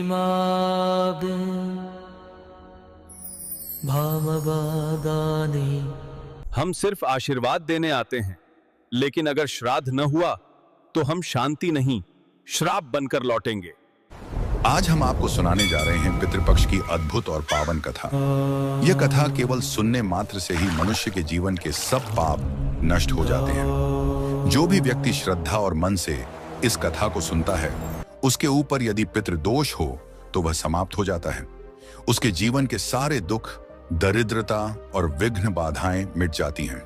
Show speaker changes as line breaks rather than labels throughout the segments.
माग भामबागाने।
हम सिर्फ आशीर्वाद देने आते हैं, लेकिन अगर श्राद्ध न हुआ तो हम शांति नहीं, श्राप बनकर लौटेंगे।
आज हम आपको सुनाने जा रहे हैं पितृपक्ष की अद्भुत और पावन कथा। यह कथा केवल सुनने मात्र से ही मनुष्य के जीवन के सब पाप नष्ट हो जाते हैं। जो भी व्यक्ति श्रद्धा और मन से इस कथा को सुनता है, उसके ऊपर यदि पितृदोष हो तो वह समाप्त हो जाता है। उसके जीवन के सारे दुख, दरिद्रता और विघ्न बाधाएं मिट जाती हैं।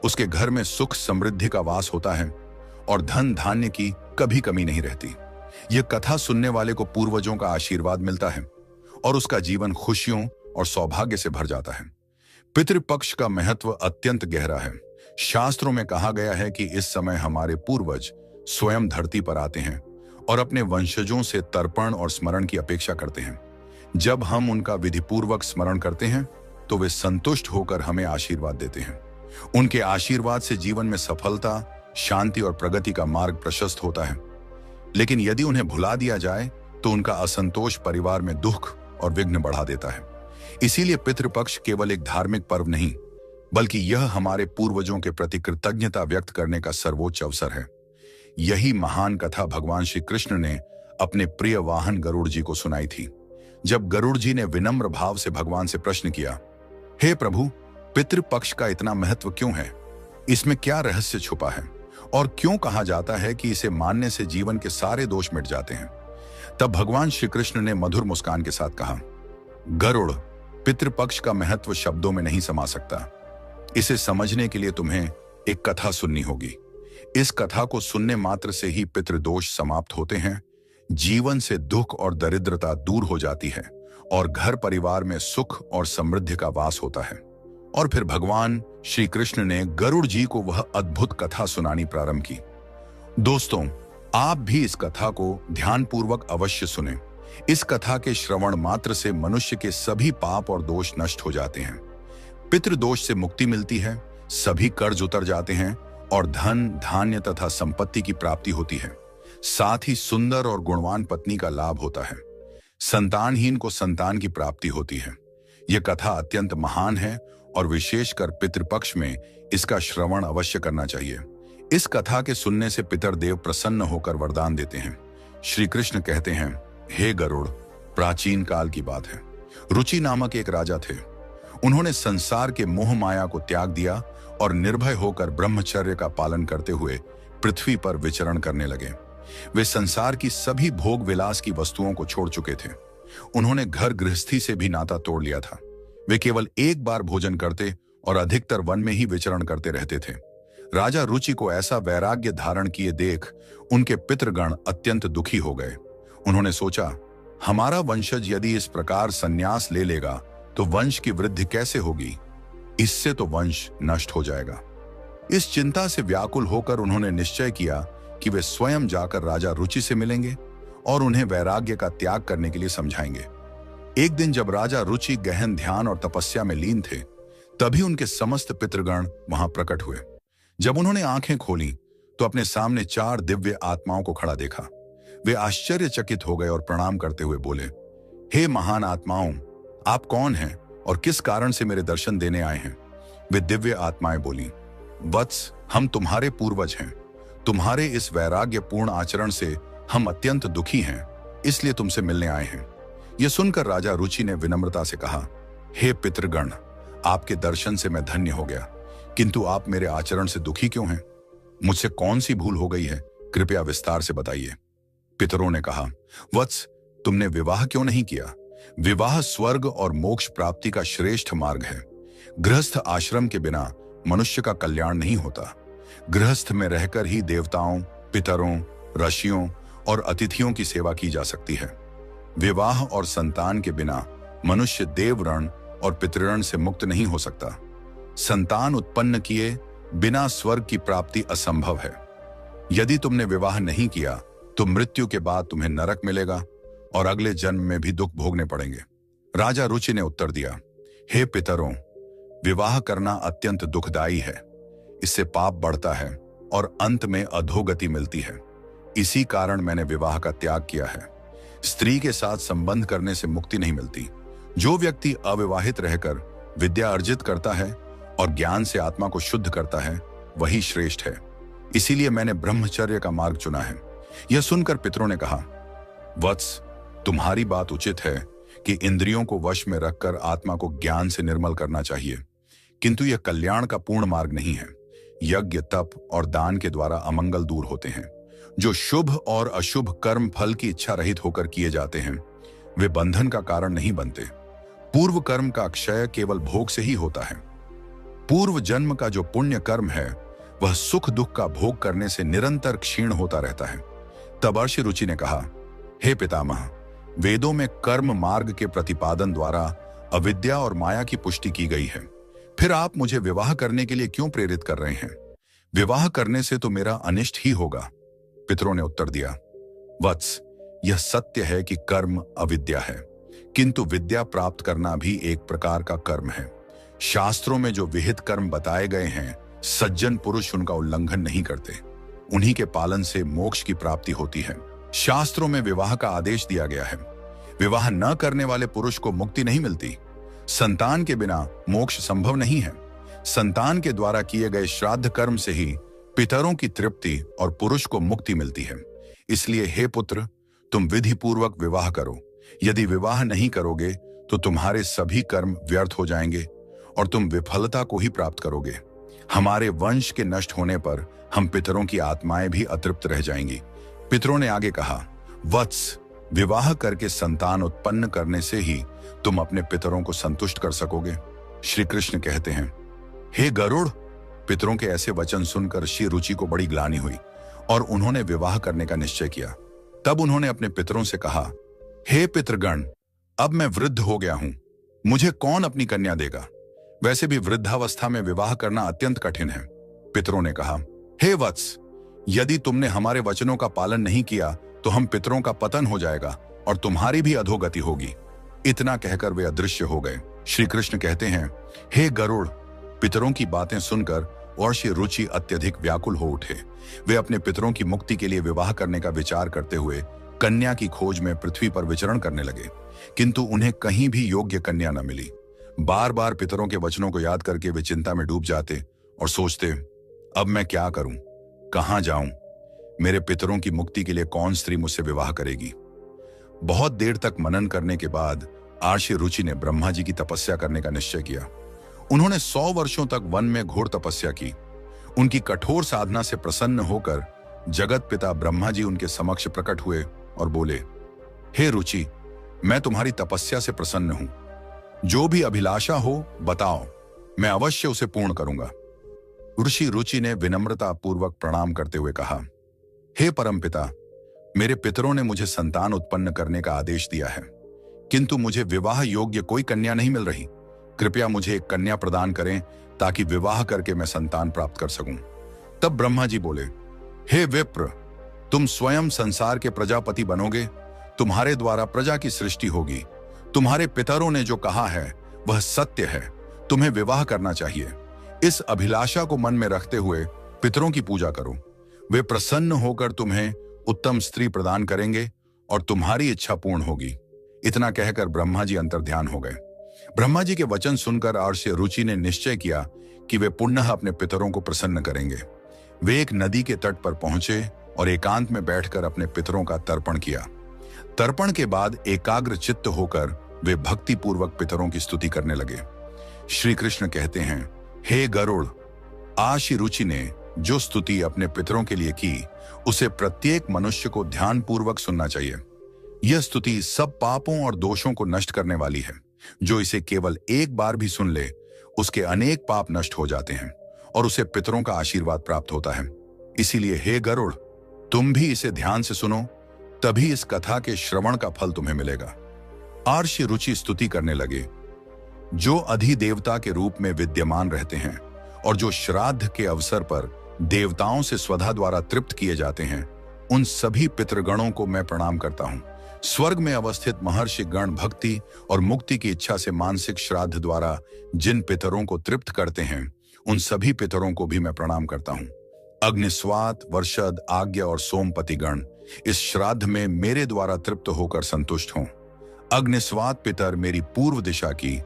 उसके घर में सुख समृद्धि का वास होता है और धन धान्य की कभी कमी नहीं रहती। यह कथा सुनने वाले को पूर्वजों का आशीर्वाद मिलता है और उसका जीवन खुशियों और सौभाग्य से भर जाता है। पितृपक्ष का महत्व अत्यंत गहरा है। शास्त्रों में कहा गया है कि इस समय हमारे पूर्वज स्वयं धरती पर आते हैं और अपने वंशजों से तर्पण और स्मरण की अपेक्षा करते हैं। जब हम उनका विधिपूर्वक स्मरण करते हैं तो वे संतुष्ट होकर हमें आशीर्वाद देते हैं। उनके आशीर्वाद से जीवन में सफलता, शांति और प्रगति का मार्ग प्रशस्त होता है। लेकिन यदि उन्हें भुला दिया जाए तो उनका असंतोष परिवार में दुख और विघ्न बढ़ा देता है। इसीलिए पितृपक्ष केवल एक धार्मिक पर्व नहीं, बल्कि यह हमारे पूर्वजों के प्रति कृतज्ञता व्यक्त करने का सर्वोच्च अवसर है। यही महान कथा भगवान श्री कृष्ण ने अपने प्रिय वाहन गरुड़ जी को सुनाई थी। जब गरुड़ जी ने विनम्र भाव से भगवान से प्रश्न किया, हे प्रभु, पितृपक्ष का इतना महत्व क्यों है? इसमें क्या रहस्य छुपा है और क्यों कहा जाता है कि इसे मानने से जीवन के सारे दोष मिट जाते हैं? तब भगवान श्री कृष्ण ने मधुर मुस्कान के साथ कहा, गरुड़, पितृपक्ष का महत्व शब्दों में नहीं समा सकता। इसे समझने के लिए तुम्हें एक कथा सुननी होगी। इस कथा को सुनने मात्र से ही पितृदोष समाप्त होते हैं, जीवन से दुख और दरिद्रता दूर हो जाती है और घर परिवार में सुख और समृद्धि का वास होता है। और फिर भगवान श्री कृष्ण ने गरुड़ जी को वह अद्भुत कथा सुनानी प्रारंभ की। दोस्तों, आप भी इस कथा को ध्यानपूर्वक अवश्य सुनें। इस कथा के श्रवण मात्र से मनुष्य के सभी पाप और दोष नष्ट हो जाते हैं। पितृदोष से मुक्ति मिलती है, सभी कर्ज उतर जाते हैं और धन, धान्य तथा संपत्ति की प्राप्ति होती है। साथ ही सुंदर और गुणवान पत्नी का लाभ होता है। संतानहीन को संतान की प्राप्ति होती है। यह कथा अत्यंत महान है और विशेषकर पितृपक्ष में इसका श्रवण अवश्य करना चाहिए। इस कथा के सुनने से पितरदेव प्रसन्न होकर वरदान देते हैं। श्री कृष्ण कहते हैं, हे गरुड़, प्राचीन काल की बात है। रुचि नामक एक राजा थे। उन्होंने संसार के मोह माया को त्याग दिया और निर्भय होकर ब्रह्मचर्य का पालन करते हुए पृथ्वी पर विचरण करने लगे। वे संसार की सभी भोग विलास की वस्तुओं को छोड़ चुके थे। उन्होंने घर गृहस्थी से भी नाता तोड़ लिया था। वे केवल एक बार भोजन करते और अधिकतर वन में ही विचरण करते रहते थे। राजा रुचि को ऐसा वैराग्य धारण किए देख उनके पितृगण अत्यंत दुखी हो गए। उन्होंने सोचा, हमारा वंशज यदि इस प्रकार संन्यास ले लेगा तो वंश की वृद्धि कैसे होगी? इससे तो वंश नष्ट हो जाएगा। इस चिंता से व्याकुल होकर उन्होंने निश्चय किया कि वे स्वयं जाकर राजा रुचि से मिलेंगे और उन्हें वैराग्य का त्याग करने के लिए समझाएंगे। एक दिन जब राजा रुचि गहन ध्यान और तपस्या में लीन थे, तभी उनके समस्त पितृगण वहां प्रकट हुए। जब उन्होंने आंखें खोली तो अपने सामने 4 दिव्य आत्माओं को खड़ा देखा। वे आश्चर्यचकित हो गए और प्रणाम करते हुए बोले, हे महान आत्माओं, आप कौन हैं और किस कारण से मेरे दर्शन देने आए हैं? वे दिव्य आत्माएं बोली, वत्स, हम तुम्हारे पूर्वज हैं। तुम्हारे इस वैराग्यपूर्ण आचरण से हम अत्यंत दुखी हैं, इसलिए तुमसे मिलने आए हैं। यह सुनकर राजा रुचि ने विनम्रता से कहा, हे पितृगण, आपके दर्शन से मैं धन्य हो गया, किंतु आप मेरे आचरण से दुखी क्यों हैं? मुझसे कौन सी भूल हो गई है? कृपया विस्तार से बताइए। पितरों ने कहा, वत्स, तुमने विवाह क्यों नहीं किया? विवाह स्वर्ग और मोक्ष प्राप्ति का श्रेष्ठ मार्ग है। गृहस्थ आश्रम के बिना मनुष्य का कल्याण नहीं होता। गृहस्थ में रहकर ही देवताओं, पितरों, ऋषियों और अतिथियों की सेवा की जा सकती है। विवाह और संतान के बिना मनुष्य देवऋण और पितृऋण से मुक्त नहीं हो सकता। संतान उत्पन्न किए बिना स्वर्ग की प्राप्ति असंभव है। यदि तुमने विवाह नहीं किया तो मृत्यु के बाद तुम्हें नरक मिलेगा और अगले जन्म में भी दुख भोगने पड़ेंगे। राजा रुचि ने उत्तर दिया, हे पितरों, विवाह करना अत्यंत दुखदायी है। इससे पाप बढ़ता है और अंत में अधोगति मिलती है। इसी कारण मैंने विवाह का त्याग किया है। स्त्री के साथ संबंध करने से मुक्ति नहीं मिलती। जो व्यक्ति अविवाहित रहकर विद्या अर्जित करता है और ज्ञान से आत्मा को शुद्ध करता है, वही श्रेष्ठ है। इसीलिए मैंने ब्रह्मचर्य का मार्ग चुना है। यह सुनकर पितरों ने कहा, वत्स, तुम्हारी बात उचित है कि इंद्रियों को वश में रखकर आत्मा को ज्ञान से निर्मल करना चाहिए, किंतु यह कल्याण का पूर्ण मार्ग नहीं है। यज्ञ, तप और दान के द्वारा अमंगल दूर होते हैं। जो शुभ और अशुभ कर्म फल की इच्छा रहित होकर किए जाते हैं, वे बंधन का कारण नहीं बनते। पूर्व कर्म का क्षय केवल भोग से ही होता है। पूर्व जन्म का जो पुण्य कर्म है, वह सुख दुख का भोग करने से निरंतर क्षीण होता रहता है। तब अर्षि रुचि ने कहा, हे पितामह, वेदों में कर्म मार्ग के प्रतिपादन द्वारा अविद्या और माया की पुष्टि की गई है। फिर आप मुझे विवाह करने के लिए क्यों प्रेरित कर रहे हैं? विवाह करने से तो मेरा अनिष्ट ही होगा। पितरों ने उत्तर दिया, वत्स, यह सत्य है कि कर्म अविद्या है, किंतु विद्या प्राप्त करना भी एक प्रकार का कर्म है। शास्त्रों में जो विहित कर्म बताए गए हैं, सज्जन पुरुष उनका उल्लंघन नहीं करते। उन्हीं के पालन से मोक्ष की प्राप्ति होती है। शास्त्रों में विवाह का आदेश दिया गया है। विवाह न करने वाले पुरुष को मुक्ति नहीं मिलती। संतान के बिना मोक्ष संभव नहीं है। संतान के द्वारा किए गए श्राद्ध कर्म से ही पितरों की तृप्ति और पुरुष को मुक्ति मिलती है। इसलिए हे पुत्र, तुम विधि पूर्वक विवाह करो। यदि विवाह नहीं करोगे तो तुम्हारे सभी कर्म व्यर्थ हो जाएंगे और तुम विफलता को ही प्राप्त करोगे। हमारे वंश के नष्ट होने पर हम पितरों की आत्माएं भी अतृप्त रह जाएंगी। पितरों ने आगे कहा, वत्स, विवाह करके संतान उत्पन्न करने से ही तुम अपने पितरों को संतुष्ट कर सकोगे। श्री कृष्ण कहते हैं, हे गरुड़। पितरों के ऐसे वचन सुनकर श्री रुचि को बड़ी ग्लानि हुई और उन्होंने विवाह करने का निश्चय किया। तब उन्होंने अपने पितरों से कहा, हे पितृगण, अब मैं वृद्ध हो गया हूं, मुझे कौन अपनी कन्या देगा? वैसे भी वृद्धावस्था में विवाह करना अत्यंत कठिन है। पितरों ने कहा, हे वत्स, यदि तुमने हमारे वचनों का पालन नहीं किया तो हम पितरों का पतन हो जाएगा और तुम्हारी भी अधोगति होगी। इतना कहकर वे अदृश्य हो गए। श्री कृष्ण कहते हैं, हे गरुड़। पितरों की बातें सुनकर और श्री रुचि अत्यधिक व्याकुल हो उठे। वे अपने पितरों की मुक्ति के लिए विवाह करने का विचार करते हुए कन्या की खोज में पृथ्वी पर विचरण करने लगे, किंतु उन्हें कहीं भी योग्य कन्या न मिली। बार बार पितरों के वचनों को याद करके वे चिंता में डूब जाते और सोचते, अब मैं क्या करूं, कहां जाऊं? मेरे पितरों की मुक्ति के लिए कौन स्त्री मुझसे विवाह करेगी? बहुत देर तक मनन करने के बाद आर्षि रुचि ने ब्रह्मा जी की तपस्या करने का निश्चय किया। उन्होंने 100 वर्षों तक वन में घोर तपस्या की। उनकी कठोर साधना से प्रसन्न होकर जगत पिता ब्रह्मा जी उनके समक्ष प्रकट हुए और बोले, हे रुचि, मैं तुम्हारी तपस्या से प्रसन्न हूं। जो भी अभिलाषा हो बताओ, मैं अवश्य उसे पूर्ण करूंगा। ऋषि रुचि ने विनम्रता पूर्वक प्रणाम करते हुए कहा, हे परमपिता, मेरे पितरों ने मुझे संतान उत्पन्न करने का आदेश दिया है, किंतु मुझे विवाह योग्य कोई कन्या नहीं मिल रही। कृपया मुझे एक कन्या प्रदान करें ताकि विवाह करके मैं संतान प्राप्त कर सकूं। तब ब्रह्मा जी बोले, हे विप्र, तुम स्वयं संसार के प्रजापति बनोगे। तुम्हारे द्वारा प्रजा की सृष्टि होगी। तुम्हारे पितरों ने जो कहा है वह सत्य है। तुम्हें विवाह करना चाहिए। इस अभिलाषा को मन में रखते हुए पितरों की पूजा करो। वे प्रसन्न होकर तुम्हें उत्तम स्त्री प्रदान करेंगे और तुम्हारी इच्छा पूर्ण होगी। इतना कहकर ब्रह्मा जी अंतर्ध्यान हो गए। ब्रह्मा जी के वचन सुनकर आर्षि रुचि ने निश्चय किया कि वे पुनः अपने पितरों को प्रसन्न करेंगे। वे एक नदी के तट पर पहुंचे और एकांत में बैठकर अपने पितरों का तर्पण किया। तर्पण के बाद एकाग्र चित्त होकर वे भक्ति पूर्वक पितरों की स्तुति करने लगे। श्री कृष्ण कहते हैं, हे गरुड़, आर्षि रुचि ने जो स्तुति अपने पितरों के लिए की, उसे प्रत्येक मनुष्य को ध्यान पूर्वक सुनना चाहिए। यह स्तुति सब पापों और दोषों को नष्ट करने वाली है। जो इसे केवल एक बार भी सुन ले, उसके अनेक पाप नष्ट हो जाते हैं और उसे पितरों का आशीर्वाद प्राप्त होता है। इसीलिए हे गरुड़, तुम भी इसे ध्यान से सुनो, तभी इस कथा के श्रवण का फल तुम्हें मिलेगा। आर्षि रुचि स्तुति करने लगे। जो अधिदेवता के रूप में विद्यमान रहते हैं और जो श्राद्ध के अवसर पर देवताओं से स्वधा द्वारा तृप्त किए जाते हैं, उन सभी पितृगणों को मैं प्रणाम करता हूं। स्वर्ग में अवस्थित महर्षि गण भक्ति और मुक्ति की इच्छा से मानसिक श्राद्ध द्वारा जिन पितरों को तृप्त करते हैं, उन सभी पितरों को भी मैं प्रणाम करता हूं। अग्निस्वात, वर्षद, आज्ञा और सोमपति गण इस श्राद्ध में मेरे द्वारा तृप्त होकर संतुष्ट हों। अग्निस्वात पितर मेरी पूर्व दिशा की,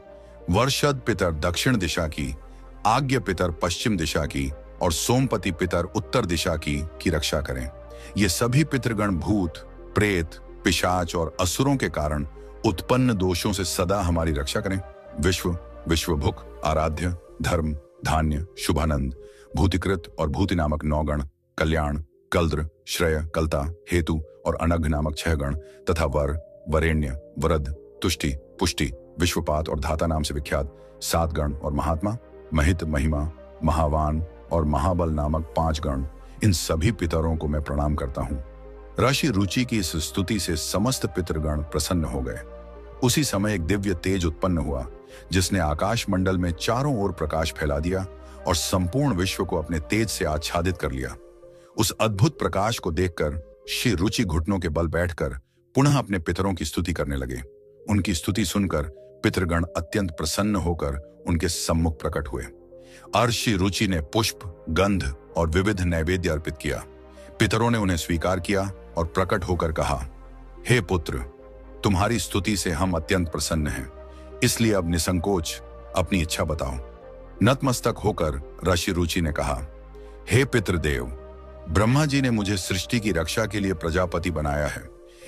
वर्षद पितर दक्षिण दिशा की, आज्ञा पितर पश्चिम दिशा की और सोमपति पितर उत्तर दिशा की रक्षा करें। ये सभी पितृगण भूत, प्रेत, पिशाच और असुरों के कारण उत्पन्न दोषों से सदा हमारी रक्षा करें। विश्वभुक, आराध्य, धर्म, धान्य, शुभानंद, भूतिकृत और भूति नामक 9 गण, कल्याण, कल्द्र, श्रेय, कलता, हेतु और अनघ नामक 6 गण तथा वर, वरेण्य, वरद, तुष्टि, पुष्टि, विश्वपात और धाता नाम से विख्यात 7 गण और महात्मा, महित, महिमा, महावान और महाबल नामक 5 गण, इन सभी पितरों को मैं प्रणाम करता हूँ। ऋषि रुचि की इस स्तुति से समस्त पितृगण प्रसन्न हो गए। उसी समय एक दिव्य तेज उत्पन्न हुआ जिसने आकाश मंडल में चारों ओर प्रकाश फैला दिया और संपूर्ण विश्व को अपने तेज से आच्छादित कर लिया। उस अद्भुत प्रकाश को देखकर श्री रुचि घुटनों के बल बैठकर पुनः अपने पितरों की स्तुति करने लगे। उनकी स्तुति सुनकर पितृगण अत्यंत प्रसन्न होकर उनके सम्मुख प्रकट हुए। अर्षि रुचि ने पुष्प, गंध और विविध नैवेद्य अर्पित किया। पितरों ने उन्हें स्वीकार किया और प्रकट होकर कहा, हे पुत्र, तुम्हारी स्तुति से हम अत्यंत प्रसन्न हैं, इसलिए अब निसंकोच अपनी इच्छा बताओ। नतमस्तक होकर ऋषि रुचि ने कहा, हे पितृदेव, ब्रह्मा जी ने मुझे सृष्टि की रक्षा के लिए प्रजापति बनाया है,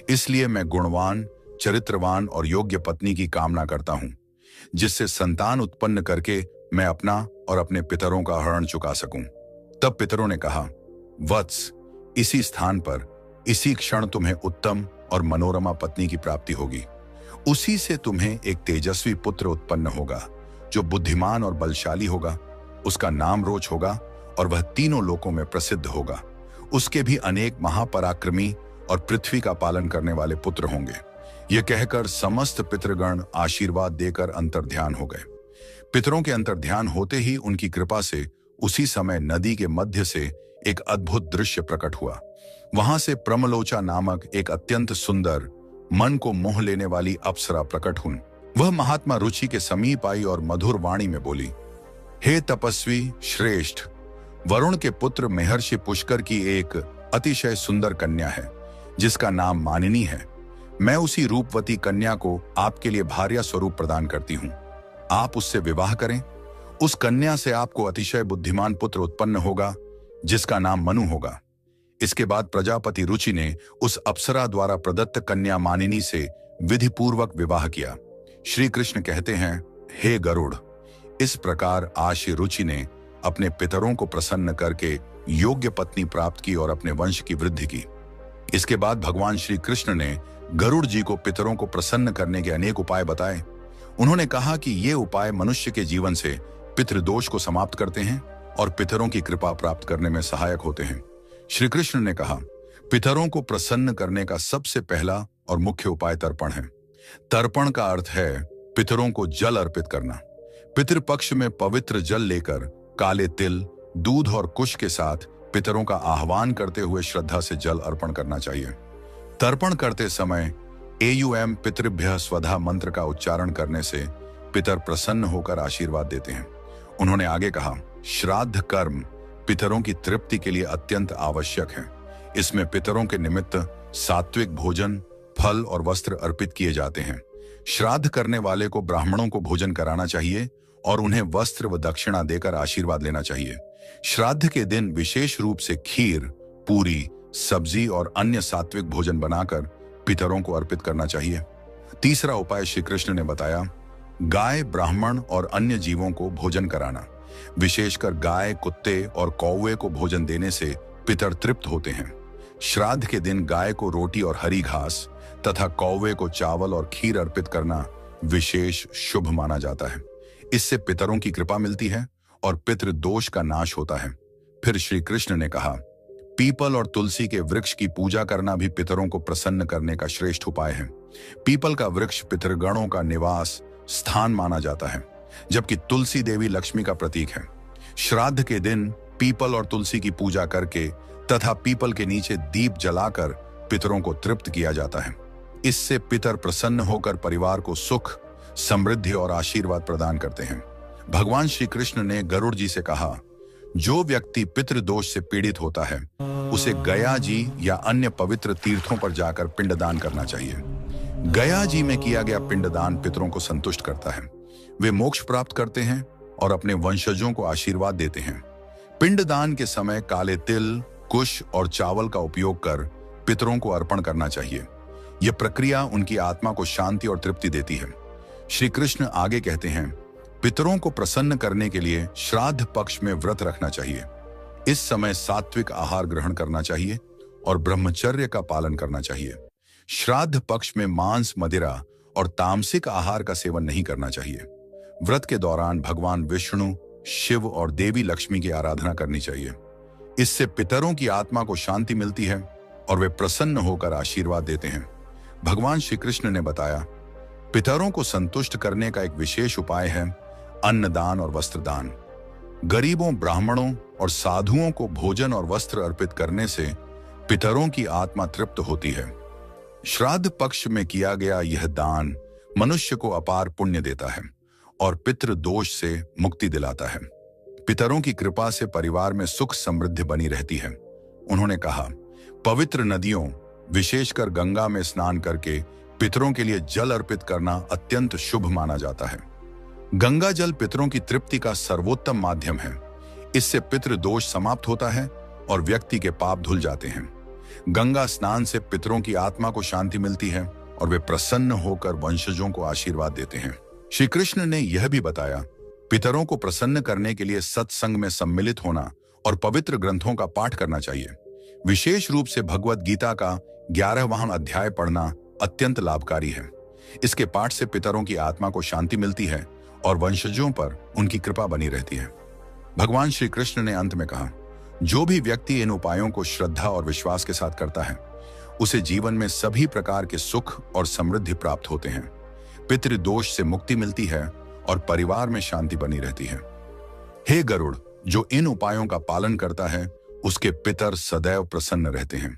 इसलिए मैं गुणवान, चरित्रवान और योग्य पत्नी की कामना करता हूं, जिससे संतान उत्पन्न करके मैं अपना और अपने पितरों का हरण चुका सकूं। तब पितरों ने कहा, वत्स, इसी स्थान पर इसी क्षण तुम्हें उत्तम और मनोरमा पत्नी की प्राप्ति होगी। उसी से तुम्हें एक तेजस्वी पुत्र उत्पन्न होगा जो बुद्धिमान और बलशाली होगा। उसका नाम रोच होगा और वह तीनों लोकों में प्रसिद्ध होगा। उसके भी अनेक महापराक्रमी और पृथ्वी का पालन करने वाले पुत्र होंगे। यह कहकर समस्त पितृगण आशीर्वाद देकर अंतर्ध्यान हो गए। पितरों के अंतर्ध्यान होते ही उनकी कृपा से उसी समय नदी के मध्य से एक अद्भुत दृश्य प्रकट हुआ। वहां से प्रमलोचा नामक एक अत्यंत सुंदर, मन को मोह लेने वाली अप्सरा प्रकट हुई। वह महात्मा रुचि के समीप आई और मधुर वाणी में बोली, हे तपस्वी श्रेष्ठ, वरुण के पुत्र महर्षि पुष्कर की एक अतिशय सुंदर कन्या है जिसका नाम मानिनी है। मैं उसी रूपवती कन्या को आपके लिए भार्या स्वरूप प्रदान करती हूँ। आप उससे विवाह करें। उस कन्या से आपको अतिशय बुद्धिमान पुत्र उत्पन्न होगा जिसका नाम मनु होगा। इसके बाद प्रजापति रुचि ने उस अप्सरा द्वारा प्रदत्त कन्या मानिनी से विधिपूर्वक विवाह किया। श्री कृष्ण कहते हैं, हे गरुड़, इस प्रकार आज श्री रुचि ने अपने पितरों को प्रसन्न करके योग्य पत्नी प्राप्त की और अपने वंश की वृद्धि की। इसके बाद भगवान श्री कृष्ण ने गरुड़ जी को पितरों को प्रसन्न करने के अनेक उपाय बताए। उन्होंने कहा कि ये उपाय मनुष्य के जीवन से पितृदोष को समाप्त करते हैं और पितरों की कृपा प्राप्त करने में सहायक होते हैं। श्री कृष्ण ने कहा, पितरों को प्रसन्न करने का सबसे पहला और मुख्य उपाय तर्पण है। तर्पण का अर्थ है पितरों को जल अर्पित करना। पितृपक्ष में पवित्र जल लेकर काले तिल, दूध और कुश के साथ पितरों का आह्वान करते हुए श्रद्धा से जल अर्पण करना चाहिए। तर्पण करते समय एयुएम पितृभ्यः स्वधा मंत्र का उच्चारण करने से पितर प्रसन्न होकर आशीर्वाद देते हैं। उन्होंने आगे कहा, श्राद्ध कर्म पितरों की तृप्ति के लिए अत्यंत आवश्यक है। इसमें पितरों के निमित्त सात्विक भोजन, फल और वस्त्र अर्पित किए जाते हैं। श्राद्ध करने वाले को ब्राह्मणों को भोजन कराना चाहिए और उन्हें वस्त्र व दक्षिणा देकर आशीर्वाद लेना चाहिए। श्राद्ध के दिन विशेष रूप से खीर, पूरी, सब्जी और अन्य सात्विक भोजन बनाकर पितरों को अर्पित करना चाहिए। तीसरा उपाय श्री कृष्ण ने बताया, गाय, ब्राह्मण और अन्य जीवों को भोजन कराना। विशेषकर गाय, कुत्ते और कौवे को भोजन देने से पितर तृप्त होते हैं। श्राद्ध के दिन गाय को रोटी और हरी घास तथा कौवे को चावल और खीर अर्पित करना विशेष शुभ माना जाता है। इससे पितरों की कृपा मिलती है और पितृ दोष का नाश होता है। फिर श्री कृष्ण ने कहा, पीपल और तुलसी के वृक्ष की पूजा करना भी पितरों को प्रसन्न करने का श्रेष्ठ उपाय है। पीपल का वृक्ष पितृगणों का निवास स्थान माना जाता है, जबकि तुलसी देवी लक्ष्मी का प्रतीक है। श्राद्ध के दिन पीपल और तुलसी की पूजा करके तथा पीपल के नीचे दीप जलाकर पितरों को तृप्त किया जाता है। इससे पितर प्रसन्न होकर परिवार को सुख, समृद्धि और आशीर्वाद प्रदान करते हैं। भगवान श्री कृष्ण ने गरुड़ जी से कहा, जो व्यक्ति पितृदोष से पीड़ित होता है उसे गया जी या अन्य पवित्र तीर्थों पर जाकर पिंडदान करना चाहिए। गया जी में किया गया पिंडदान पितरों को संतुष्ट करता है, वे मोक्ष प्राप्त करते हैं और अपने वंशजों को आशीर्वाद देते हैं। पिंडदान के समय काले तिल, कुश और चावल का उपयोग कर पितरों को अर्पण करना चाहिए। यह प्रक्रिया उनकी आत्मा को शांति और तृप्ति देती है। श्री कृष्ण आगे कहते हैं, पितरों को प्रसन्न करने के लिए श्राद्ध पक्ष में व्रत रखना चाहिए। इस समय सात्विक आहार ग्रहण करना चाहिए और ब्रह्मचर्य का पालन करना चाहिए। श्राद्ध पक्ष में मांस, मदिरा और तामसिक आहार का सेवन नहीं करना चाहिए। व्रत के दौरान भगवान विष्णु, शिव और देवी लक्ष्मी की आराधना करनी चाहिए। इससे पितरों की आत्मा को शांति मिलती है और वे प्रसन्न होकर आशीर्वाद देते हैं। भगवान श्री कृष्ण ने बताया, पितरों को संतुष्ट करने का एक विशेष उपाय है अन्नदान और वस्त्रदान। गरीबों, ब्राह्मणों और साधुओं को भोजन और वस्त्र अर्पित करने से पितरों की आत्मा तृप्त होती है। श्राद्ध पक्ष में किया गया यह दान मनुष्य को अपार पुण्य देता है और पितृ दोष से मुक्ति दिलाता है। पितरों की कृपा से परिवार में सुख समृद्धि बनी रहती है। उन्होंने कहा, पवित्र नदियों, विशेषकर गंगा में स्नान करके पितरों के लिए जल अर्पित करना अत्यंत शुभ माना जाता है। गंगा जल पितरों की तृप्ति का सर्वोत्तम माध्यम है। इससे पितृ दोष समाप्त होता है और व्यक्ति के पाप धुल जाते हैं। गंगा स्नान से पितरों की आत्मा को शांति मिलती है और वे प्रसन्न होकर वंशजों को आशीर्वाद देते हैं। श्री कृष्ण ने यह भी बताया, पितरों को प्रसन्न करने के लिए सत्संग में सम्मिलित होना और पवित्र ग्रंथों का पाठ करना चाहिए। विशेष रूप से भगवत गीता का 11वां अध्याय पढ़ना अत्यंत लाभकारी है। इसके पाठ से पितरों की आत्मा को शांति मिलती है और वंशजों पर उनकी कृपा बनी रहती है। भगवान श्री कृष्ण ने अंत में कहा, जो भी व्यक्ति इन उपायों को श्रद्धा और विश्वास के साथ करता है उसे जीवन में सभी प्रकार के सुख और समृद्धि प्राप्त होते हैं। पितृदोष से मुक्ति मिलती है और परिवार में शांति बनी रहती है। हे गरुड़, जो इन उपायों का पालन करता है उसके पितर सदैव प्रसन्न रहते हैं।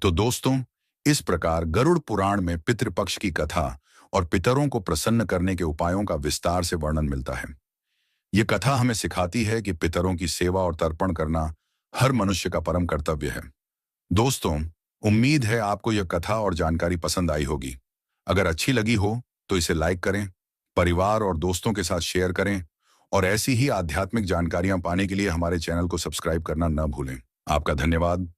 तो दोस्तों, इस प्रकार गरुड़ पुराण में पितृपक्ष की कथा और पितरों को प्रसन्न करने के उपायों का विस्तार से वर्णन मिलता है। यह कथा हमें सिखाती है कि पितरों की सेवा और तर्पण करना हर मनुष्य का परम कर्तव्य है। दोस्तों, उम्मीद है आपको यह कथा और जानकारी पसंद आई होगी। अगर अच्छी लगी हो तो इसे लाइक करें, परिवार और दोस्तों के साथ शेयर करें और ऐसी ही आध्यात्मिक जानकारियां पाने के लिए हमारे चैनल को सब्सक्राइब करना न भूलें। आपका धन्यवाद।